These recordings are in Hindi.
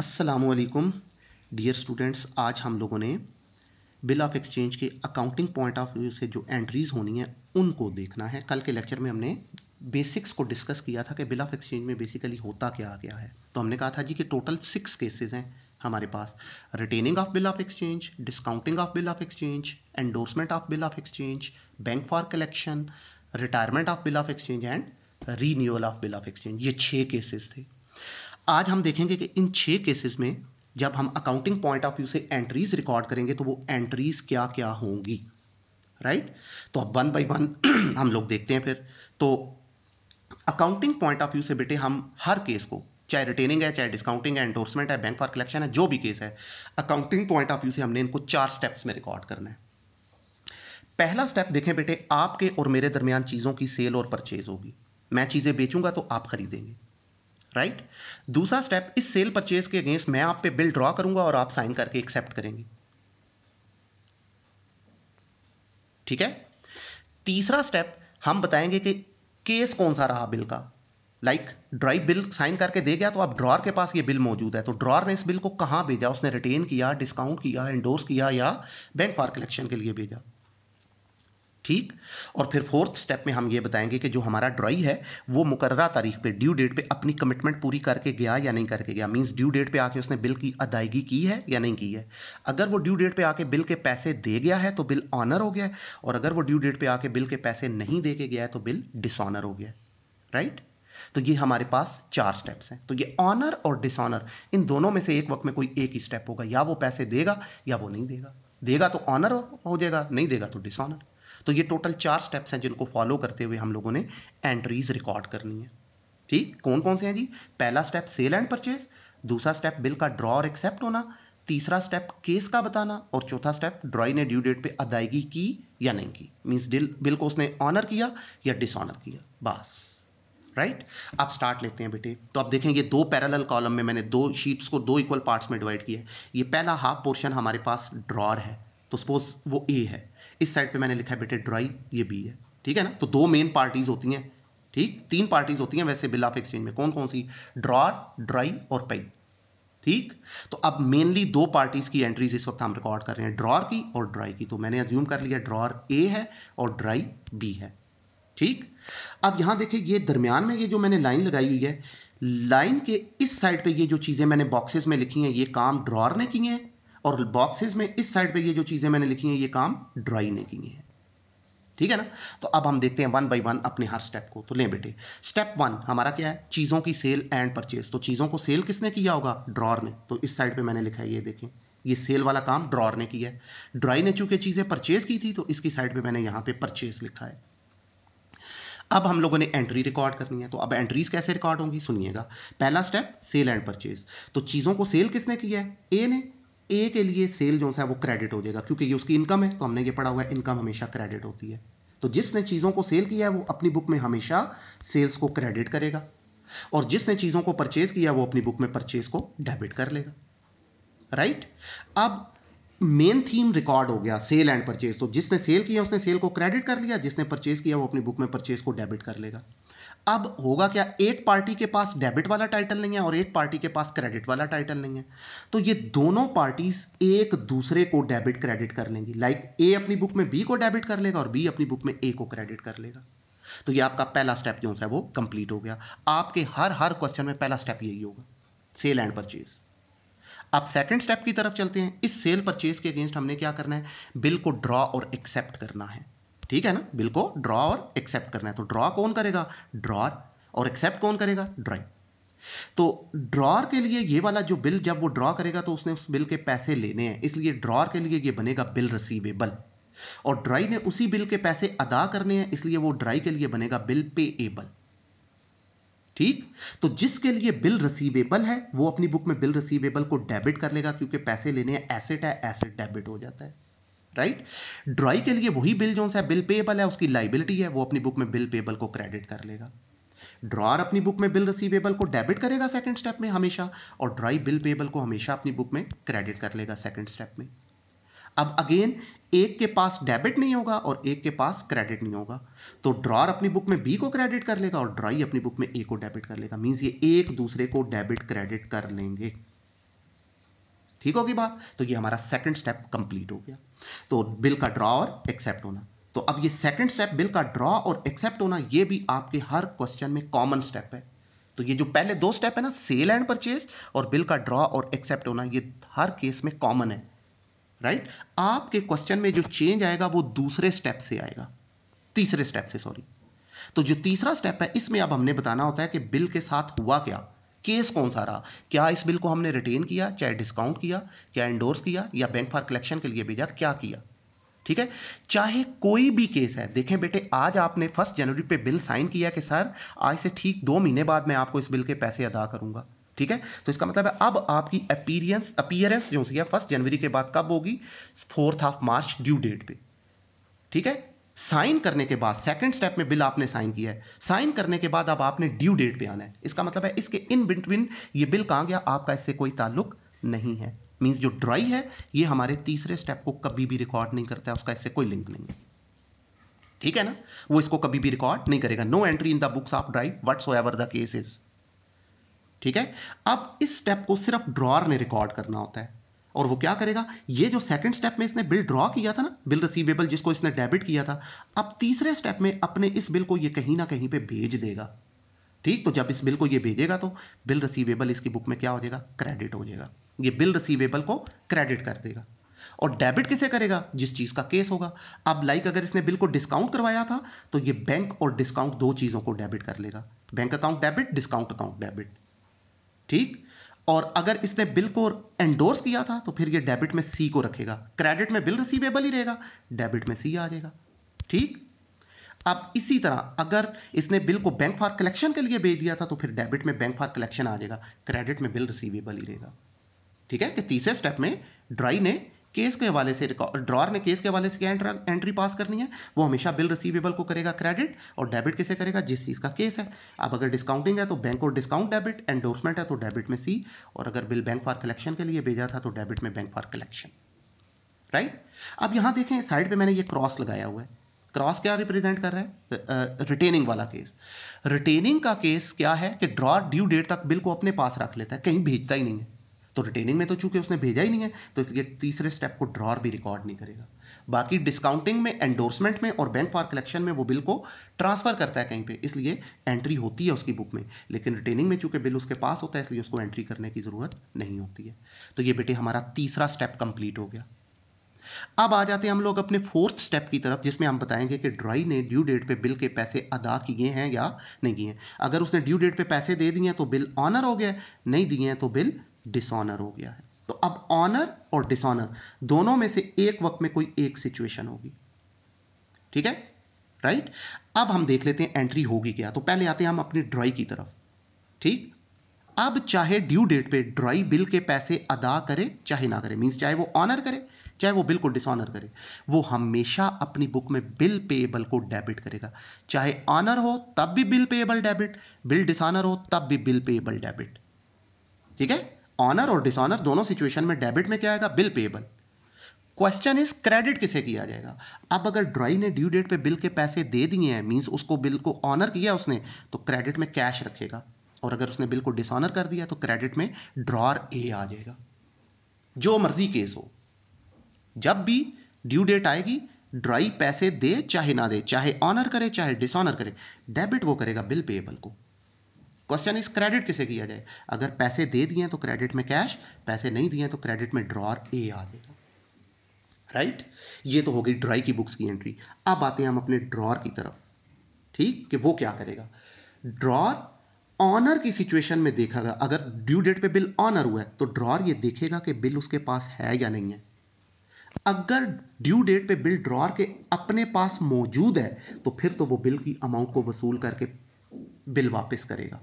अस्सलामुअलैकुम डियर स्टूडेंट्स। आज हम लोगों ने बिल ऑफ एक्सचेंज के अकाउंटिंग पॉइंट ऑफ व्यू से जो एंट्रीज होनी है उनको देखना है। कल के लेक्चर में हमने बेसिक्स को डिस्कस किया था कि बिल ऑफ एक्सचेंज में बेसिकली होता क्या क्या है। तो हमने कहा था जी कि टोटल 6 केसेस हैं हमारे पास: retaining of bill of exchange, discounting of bill of exchange, endorsement of bill of exchange, bank for collection, retirement of bill of exchange and renewal of bill of exchange. ये 6 केसेस थे। आज हम देखेंगे कि इन 6 केसेस में जब हम अकाउंटिंग पॉइंट ऑफ व्यू से एंट्रीज रिकॉर्ड करेंगे तो वो एंट्रीज क्या क्या होंगी, राइट। तो अब वन बाय वन हम लोग देखते हैं फिर। तो अकाउंटिंग पॉइंट ऑफ व्यू से बेटे हम हर केस को, चाहे रिटेनिंग है, चाहे डिस्काउंटिंग है, एंडोर्समेंट है, बैंक फॉर कलेक्शन है, जो भी केस है, अकाउंटिंग पॉइंट ऑफ व्यू से हमने इनको 4 स्टेप्स में रिकॉर्ड करना है। पहला स्टेप देखें बेटे, आपके और मेरे दरमियान चीजों की सेल और परचेज होगी। मैं चीजें बेचूंगा तो आप खरीदेंगे, राइट। दूसरा स्टेप, इस सेल परचेज के अगेंस्ट मैं आप पे बिल ड्रॉ करूंगा और आप साइन करके एक्सेप्ट करेंगे, ठीक है। तीसरा स्टेप, हम बताएंगे कि केस कौन सा रहा बिल का। लाइक ड्राई बिल साइन करके दे गया तो अब ड्रॉर के पास ये बिल मौजूद है, तो ड्रॉर ने इस बिल को कहां भेजा, उसने रिटेन किया, डिस्काउंट किया, एंडोर्स किया या बैंक फॉर कलेक्शन के लिए भेजा, ठीक। और फिर फोर्थ स्टेप में हम ये बताएंगे कि जो हमारा ड्रॉई है वो मुकर्ररा तारीख पे, ड्यू डेट पे अपनी कमिटमेंट पूरी करके गया या नहीं करके गया। मींस ड्यू डेट पे आके उसने बिल की अदायगी की है या नहीं की है। अगर वो ड्यू डेट पे आके बिल के पैसे दे गया है तो बिल ऑनर हो गया है, और अगर वो ड्यू डेट पे आके बिल के पैसे नहीं दे के गया है तो बिल डिसऑनर हो गया है, राइट। तो ये हमारे पास 4 स्टेप्स हैं। तो ये ऑनर और डिसऑनर, इन दोनों में से एक वक्त में कोई एक ही स्टेप होगा, या वो पैसे देगा या वो नहीं देगा। देगा तो ऑनर हो जाएगा, नहीं देगा तो डिसऑनर। तो ये टोटल 4 स्टेप्स हैं जिनको फॉलो करते हुए हम लोगों ने एंट्रीज रिकॉर्ड करनी है, ठीक। कौन कौन से हैं जी? पहला स्टेप सेल एंड परचेज, दूसरा स्टेप बिल का ड्रॉ और एक्सेप्ट होना, तीसरा स्टेप केस का बताना, और चौथा स्टेप ड्रॉई ने ड्यू डेट पे अदायगी की या नहीं की। मींस बिल को उसने ऑनर किया या डिसऑनर किया, बस, राइट। अब स्टार्ट लेते हैं बेटे। तो अब देखें, ये 2 पैरेलल कॉलम में मैंने 2 शीट्स को 2 इक्वल पार्ट्स में डिवाइड किया है। ये पहला हाफ पोर्शन हमारे पास ड्रॉर है, तो सपोज वो ए है। इस साइड पे मैंने लिखा है बेटे ड्रॉई, ये बी है, ठीक है ना। तो 2 मेन पार्टीज होती हैं, ठीक। 3 पार्टीज होती हैं वैसे बिल ऑफ एक्सचेंज में। कौन कौन सी? ड्रॉर, ड्रॉई और पे, ठीक। तो अब मेनली 2 पार्टीज की एंट्रीज इस वक्त हम रिकॉर्ड कर रहे हैं, ड्रॉर की और ड्रॉई की। तो मैंने अज्यूम कर लिया ड्रॉर ए है और ड्रॉई बी है, ठीक। अब यहां देखिए, ये दरमियान में ये जो मैंने लाइन लगाई हुई है, लाइन के इस साइड पे ये जो चीजें मैंने बॉक्सेस में लिखी हैं ये काम ड्रॉर ने किए हैं, और बॉक्सेस में इस साइड पे ये जो चीजें मैंने लिखी हैं ये काम ड्रॉई ने किए हैं, ठीक है ना। तो अब हम देखते हैं वन बाय वन अपने हर स्टेप को। तो लें बेटे, स्टेप 1 हमारा क्या है? चीजों की सेल एंड परचेज। तो चीजों को सेल किसने किया होगा? ड्रॉर ने। तो इस साइड पे मैंने लिखा है, ये देखें, ये सेल वाला काम ड्रॉर ने किया है। ड्रॉई ने चूंकि चीजें परचेज की थी तो इसकी साइड पे मैंने यहां पे परचेज लिखा है। अब हम लोगों ने एंट्री रिकॉर्ड करनी है। तो अब एंट्रीज कैसे रिकॉर्ड होंगी, सुनिएगा। पहला स्टेप सेल एंड परचेज। तो चीजों को सेल किसने किया है? ए ने। ए के लिए सेल जो है वो क्रेडिट हो जाएगा, क्योंकि ये उसकी इनकम है। तो हमने ये पढ़ा हुआ है, इनकम हमेशा क्रेडिट होती है। तो जिसने चीजों को सेल किया है वो अपनी बुक में हमेशा सेल्स को क्रेडिट करेगा, और जिसने चीजों को परचेज किया वो अपनी बुक में परचेज को डेबिट कर लेगा, राइट। अब मेन थीम रिकॉर्ड हो गया, सेल एंड परचेज। तो जिसने सेल किया उसने सेल को क्रेडिट कर लिया, जिसने परचेज किया वो अपनी बुक में परचेज को डेबिट कर लेगा। अब होगा क्या? एक पार्टी के पास डेबिट वाला टाइटल नहीं है और एक पार्टी के पास क्रेडिट वाला टाइटल नहीं है। तो ये दोनों पार्टीज एक दूसरे को डेबिट क्रेडिट कर लेंगी। लाइक ए अपनी बुक में बी को डेबिट कर लेगा और बी अपनी बुक में ए को क्रेडिट कर लेगा। तो ये आपका पहला स्टेप जो है वो कंप्लीट हो गया। आपके हर क्वेश्चन में पहला स्टेप यही होगा, सेल एंड परचेज। अब सेकंड स्टेप की तरफ चलते हैं। इस सेल परचेज के अगेंस्ट हमने क्या करना है? बिल को ड्रॉ और एक्सेप्ट करना है, ठीक है ना। बिल को ड्रॉ और एक्सेप्ट करना है। तो ड्रॉ कौन करेगा? ड्रॉर। और एक्सेप्ट कौन करेगा? ड्रॉई। तो ड्रॉर के लिए ये वाला जो बिल जब वो ड्रॉ करेगा तो उसने उस बिल के पैसे लेने हैं, इसलिए ड्रॉर के लिए ये बनेगा बिल रिसीवेबल। और ड्राई ने उसी बिल के पैसे अदा करने हैं, इसलिए वो ड्राई के लिए बनेगा बिल पेएबल, ठीक। तो जिसके लिए बिल रिसीवेबल है वो अपनी बुक में बिल रिसीवेबल को डेबिट कर लेगा, क्योंकि पैसे लेने हैं, एसेट है, एसेट डेबिट हो जाता है, राइट। ड्राई के लिए वही बिल जो है बिल पेएबल है, उसकी लाइबिलिटी है, वो अपनी बुक में बिल पेएबल को क्रेडिट कर लेगा। ड्रॉर अपनी बुक में बिल रिसीवेबल को डेबिट करेगा सेकंड स्टेप में हमेशा, और ड्राई बिल पेएबल को हमेशा अपनी बुक में क्रेडिट कर लेगा सेकंड स्टेप में। अब अगेन एक के पास डेबिट नहीं होगा और एक के पास क्रेडिट नहीं होगा, तो ड्रॉर अपनी बुक में बी को क्रेडिट कर लेगा और ड्राई अपनी बुक में ए को डेबिट कर लेगा। मींस ये एक दूसरे को डेबिट क्रेडिट कर लेंगे, ठीक होगी बात। तो ये हमारा सेकंड स्टेप कंप्लीट हो गया। तो बिल का ड्रॉ और एक्सेप्ट होना। तो अब ये सेकंड स्टेप बिल का ड्रॉ और एक्सेप्ट होना, ये भी आपके हर क्वेश्चन में कॉमन स्टेप है। तो ये जो पहले दो स्टेप है ना, सेल एंड परचेज और बिल का ड्रॉ और एक्सेप्ट होना, ये हर केस में कॉमन है, राइट। आपके क्वेश्चन में जो चेंज आएगा वो दूसरे स्टेप से आएगा, तीसरे स्टेप से, सॉरी। तो जो तीसरा स्टेप है, इसमें अब हमने बताना होता है कि बिल के साथ हुआ क्या, केस कौन सा रहा। क्या इस बिल को हमने रिटेन किया, चाहे डिस्काउंट किया, क्या एंडोर्स किया, या बैंक फॉर कलेक्शन के लिए भेजा, क्या किया, ठीक है। चाहे कोई भी केस है। देखें बेटे, आज आपने 1 जनवरी पे बिल साइन किया कि सर आज से ठीक 2 महीने बाद मैं आपको इस बिल के पैसे अदा करूंगा, ठीक है। तो इसका मतलब है अब आपकी अपीयरेंस जो है 1 जनवरी के बाद कब होगी, 4 मार्च ड्यू डेट पे, ठीक है। साइन करने के बाद सेकंड स्टेप में बिल आपने साइन किया है, साइन करने के बाद अब आपने ड्यू डेट पे आना है। इसका मतलब है इसके इन बिटवीन ये बिल कहां गया, आपका इससे कोई ताल्लुक नहीं है। मींस जो ड्राई है ये हमारे तीसरे स्टेप को कभी भी रिकॉर्ड नहीं करता है, उसका इससे कोई लिंक नहीं है, ठीक है ना। वो इसको कभी भी रिकॉर्ड नहीं करेगा। No entry in the books of dry whatsoever the case is, ठीक है। अब इस स्टेप को सिर्फ ड्रॉर ने रिकॉर्ड करना होता है, और वो क्या करेगा, ये जो सेकंड स्टेप में इसने बिल ड्रॉ किया था ना, बिल रिसीवेबल जिसको इसने डेबिट किया था, अब तीसरे स्टेप में अपने इस बिल को ये कहीं ना कहीं पे भेज देगा, ठीक। तो जब इस बिल को ये भेजेगा तो बिल रिसीवेबल इसकी बुक में क्या हो जाएगा, क्रेडिट हो जाएगा। ये बिल रिसीवेबल को क्रेडिट कर देगा। और डेबिट किसे करेगा, जिस चीज का केस होगा। अब लाइक अगर इसने बिल को डिस्काउंट करवाया था तो ये बैंक और डिस्काउंट दो चीजों को डेबिट कर लेगा, bank account debit, discount account debit, ठीक। और अगर इसने बिल को एंडोर्स किया था तो फिर ये डेबिट में सी को रखेगा, क्रेडिट में बिल रिसीवेबल ही रहेगा, डेबिट में सी आ जाएगा, ठीक। अब इसी तरह अगर इसने बिल को बैंक फॉर कलेक्शन के लिए भेज दिया था तो फिर डेबिट में बैंक फॉर कलेक्शन आ जाएगा, क्रेडिट में बिल रिसीवेबल ही रहेगा, ठीक है। कि तीसरे स्टेप में ड्राई ने केस के हवाले से, ड्रॉर ने केस के हवाले से क्या एंट्री पास करनी है, वो हमेशा बिल रिसीवेबल को करेगा क्रेडिट, और डेबिट किसे करेगा, जिस चीज का केस है। अब अगर डिस्काउंटिंग है तो बैंक और डिस्काउंट डेबिट, एंडोर्समेंट है तो डेबिट में सी, और अगर बिल बैंक फॉर कलेक्शन के लिए भेजा था तो डेबिट में बैंक फॉर कलेक्शन, राइट। अब यहां देखें साइड पे मैंने ये क्रॉस लगाया हुआ है। क्रॉस क्या रिप्रेजेंट कर रहा है, रिटेनिंग वाला केस। रिटेनिंग का केस क्या है कि ड्रॉर ड्यू डेट तक बिल को अपने पास रख लेता है, कहीं भेजता ही नहीं है। तो रिटेनिंग में तो चूंकि उसने भेजा ही नहीं है तो इसलिए तीसरे स्टेप को ड्रॉर भी रिकॉर्ड नहीं करेगा। बाकी डिस्काउंटिंग में, एंडोर्समेंट में और बैंक फॉर कलेक्शन में वो बिल को ट्रांसफर करता है कहीं पे, इसलिए एंट्री होती है उसकी बुक में। लेकिन रिटेनिंग में चूंकि बिल उसके पास होता है इसलिए उसको एंट्री करने की जरूरत नहीं होती है। तो ये बेटे हमारा तीसरा स्टेप कंप्लीट हो गया। अब आ जाते हैं हम लोग अपने फोर्थ स्टेप की तरफ, जिसमें हम बताएंगे कि ड्राई ने ड्यू डेट पे बिल के पैसे अदा किए हैं या नहीं किए हैं। अगर उसने ड्यू डेट पे पैसे दे दिए हैं तो बिल ऑनर हो गया, नहीं दिए हैं तो बिल डिसऑनर हो गया है। तो अब ऑनर और डिसऑनर दोनों में से एक वक्त में कोई एक सिचुएशन होगी, ठीक है, राइट। अब हम देख लेते हैं एंट्री होगी क्या। तो पहले आते हैं हम अपनी ड्राई की तरफ, ठीक। अब चाहे ड्यू डेट पे ड्राई बिल के पैसे अदा करे चाहे ना करे, मींस चाहे वो ऑनर करे चाहे वो बिल को डिसऑनर करे, वो हमेशा अपनी बुक में बिल पेएबल को डेबिट करेगा। चाहे ऑनर हो तब भी bill payable debit, bill dishonour हो तब भी बिल पेएबल डेबिट, ठीक है। ऑनर और डिसऑनर दोनों सिचुएशन में डेबिट में क्या आएगा, bill payable. Question is credit किसे किया जाएगा। अब अगर ड्राई ने ड्यू डेट पे बिल के पैसे दे दिए हैं, मींस उसको बिल को ऑनर किया उसने, तो क्रेडिट में कैश रखेगा। और अगर उसने बिल को डिसऑनर कर दिया तो क्रेडिट में ड्रॉर ए आ जाएगा। जो मर्जी केस हो, जब भी ड्यू डेट आएगी, ड्राई पैसे दे चाहे ना दे, चाहे ऑनर करे चाहे डिसऑनर करे, डेबिट वो करेगा बिल पेएबल को। क्वेश्चन इज क्रेडिट किसे किया जाए। अगर पैसे दे दिए तो क्रेडिट में कैश, पैसे नहीं दिए तो क्रेडिट में ड्रॉर ए आ जाएगा, राइट। ये तो हो गई ड्राई की बुक्स की एंट्री। अब आते हैं हम अपने ड्रॉर की तरफ, ठीक, कि वो क्या करेगा। ड्रॉर ऑनर की सिचुएशन में देखेगा, अगर ड्यू डेट पे बिल ऑनर हुआ है तो ड्रॉर ये देखेगा कि बिल उसके पास है या नहीं है। अगर ड्यू डेट पे बिल ड्रॉर के अपने पास मौजूद है तो फिर तो वो बिल की अमाउंट को वसूल करके बिल वापस करेगा,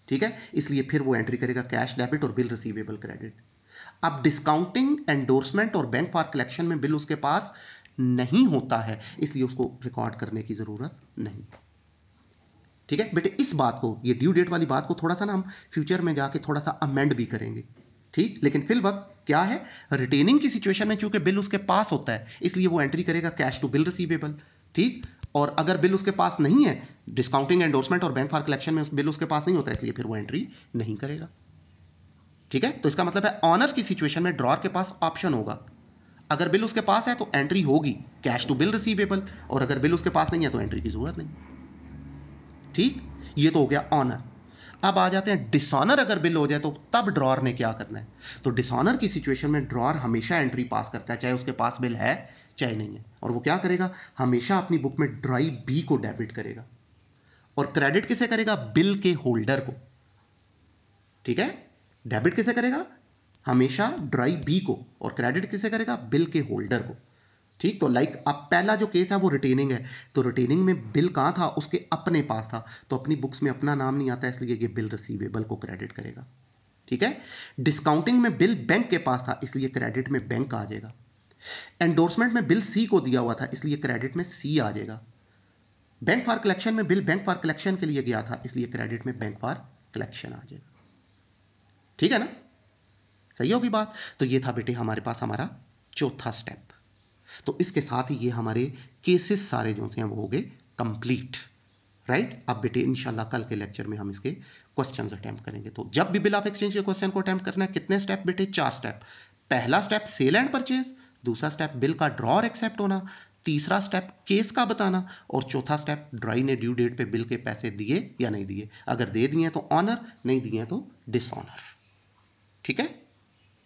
ठीक है। इसलिए फिर वो एंट्री करेगा कैश डेबिट और बिल रिसीवेबल क्रेडिट। अब डिस्काउंटिंग, एंडोर्समेंट और बैंक फॉर कलेक्शन में बिल उसके पास नहीं होता है, इसलिए उसको रिकॉर्ड करने की जरूरत नहीं, ठीक है बेटे। इस बात को, ये ड्यू डेट वाली बात को थोड़ा सा ना हम फ्यूचर में जाके थोड़ा सा अमेंड भी करेंगे, ठीक। लेकिन फिल वक्त क्या है, रिटेनिंग की सिचुएशन में चूंकि बिल उसके पास होता है इसलिए वो एंट्री करेगा कैश टू बिल रिसीवेबल, ठीक। और अगर बिल उसके पास नहीं है, डिस्काउंटिंग, एंडोर्समेंट और बैंक फॉर कलेक्शन में बिल उसके पास नहीं होता है, इसलिए फिर वो एंट्री नहीं करेगा, ठीक है, तो इसका मतलब है ऑनर की सिचुएशन में ड्रॉर के पास ऑप्शन होगा, अगर बिल उसके पास है तो एंट्री होगी कैश टू बिल रिसीवेबल, और अगर बिल उसके पास नहीं है तो एंट्री की जरूरत नहीं। ठीक, ये तो हो गया ऑनर। अब आ जाते हैं डिसऑनर। अगर बिल हो जाए तो तब ड्रॉर ने क्या करना है? तो डिसऑनर की सिचुएशन में ड्रॉर हमेशा एंट्री पास करता है, चाहे उसके पास बिल है चाहे नहीं है, और वो क्या करेगा, हमेशा अपनी बुक में ड्राई बी को डेबिट करेगा, और क्रेडिट किसे करेगा? बिल के होल्डर को। ठीक है, डेबिट किसे करेगा? हमेशा ड्राई बी को, और क्रेडिट किसे करेगा? बिल के होल्डर को। ठीक, तो लाइक अब पहला जो केस है वो रिटेनिंग है, तो रिटेनिंग में बिल कहां था? उसके अपने पास था, तो अपनी बुक्स में अपना नाम नहीं आता, इसलिए ये बिल रिसीवेबल को क्रेडिट करेगा। ठीक है, डिस्काउंटिंग में बिल बैंक के पास था, इसलिए क्रेडिट में बैंक आ जाएगा। एंडोर्समेंट में बिल सी को दिया हुआ था, इसलिए क्रेडिट में सी आ जाएगा। बैंक फॉर कलेक्शन में बिल बैंक फॉर कलेक्शन के लिए गया था, इसलिए क्रेडिट में बैंक फॉर कलेक्शन आ जाएगा। ठीक है ना, सही होगी बात। तो ये था बेटे हमारे पास हमारा चौथा स्टेप। तो इसके साथ ही ये हमारे केसेस सारे जो हैं वो हो गए कंप्लीट। राइट, अब बेटे इंशाल्लाह कल के लेक्चर में हम इसके क्वेश्चंस अटेम्प्ट करेंगे। तो जब भी बिल ऑफ एक्सचेंज के क्वेश्चन को अटेम्प्ट करना है, कितने स्टेप बेटे? 4 स्टेप। पहला स्टेप सेल एंड परचेज, दूसरा स्टेप बिल का ड्रॉ और एक्सेप्ट होना, तीसरा स्टेप केस का बताना, और चौथा स्टेप ड्राई ने ड्यू डेट पे बिल के पैसे दिए या नहीं दिए, अगर दे दिए तो ऑनर, नहीं दिए तो डिसऑनर। ठीक है।